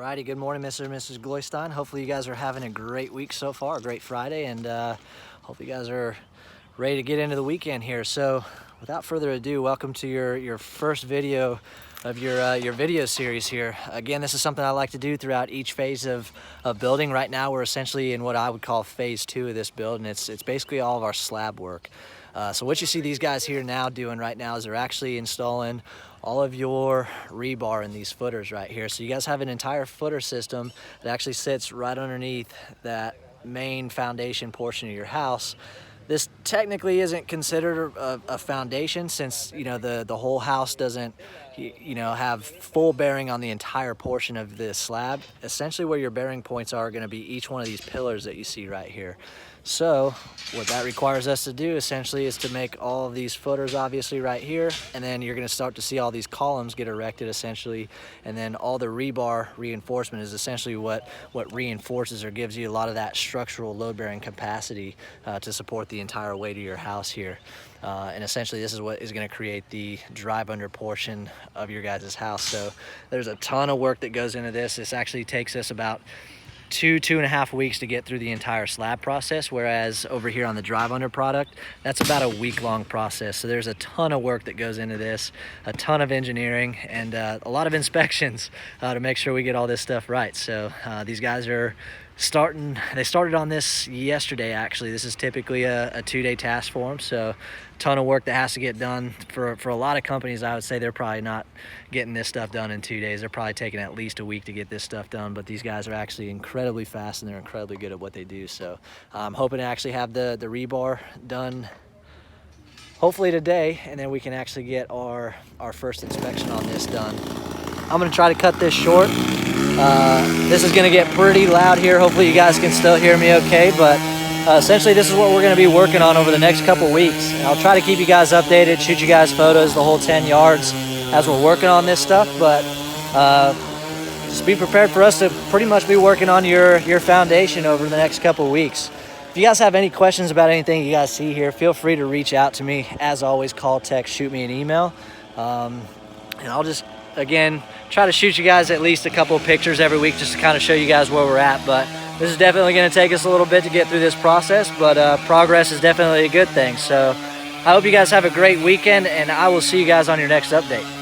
Alrighty, good morning, Mr. and Mrs. Gloystein. Hopefully you guys are having a great week so far, a great Friday, and hope you guys are ready to get into the weekend here. So without further ado, welcome to your first video of your video series here. Again, this is something I like to do throughout each phase of building. Right now we're essentially in what I would call phase 2 of this build, and it's basically all of our slab work. So what you see these guys here now doing right now is they're actually installing all of your rebar in these footers right here. So you guys have an entire footer system that actually sits right underneath that main foundation portion of your house. This technically isn't considered a foundation, since the whole house doesn't have full bearing on the entire portion of this slab. Essentially where your bearing points are going to be each one of these pillars that you see right here. So what that requires us to do essentially is to make all of these footers obviously right here, and then you're going to start to see all these columns get erected essentially, and then all the rebar reinforcement is essentially what reinforces or gives you a lot of that structural load bearing capacity to support the entire weight of your house here. And essentially this is what is going to create the drive under portion of your guys' house. So there's a ton of work that goes into this. This actually takes us about 2.5 weeks to get through the entire slab process, whereas over here on the drive under product, that's about a week-long process. So there's a ton of work that goes into this, a ton of engineering, and a lot of inspections to make sure we get all this stuff right. So these guys are they started on this yesterday actually. This is typically a 2-day task for them, so a ton of work that has to get done. For a lot of companies, I would say they're probably not getting this stuff done in 2 days. They're probably taking at least a week to get this stuff done, but these guys are actually incredibly fast and they're incredibly good at what they do. So I'm hoping to actually have the rebar done hopefully today, and then we can actually get our first inspection on this done. I'm gonna try to cut this short. This is gonna get pretty loud here. Hopefully you guys can still hear me okay, but essentially this is what we're gonna be working on over the next couple weeks. And I'll try to keep you guys updated, shoot you guys photos the whole 10 yards as we're working on this stuff, but just be prepared for us to pretty much be working on your foundation over the next couple weeks. If you guys have any questions about anything you guys see here, feel free to reach out to me. As always, call, text, shoot me an email, and I'll just again try to shoot you guys at least a couple of pictures every week just to kind of show you guys where we're at. But this is definitely going to take us a little bit to get through this process, but progress is definitely a good thing. So I hope you guys have a great weekend, and I will see you guys on your next update.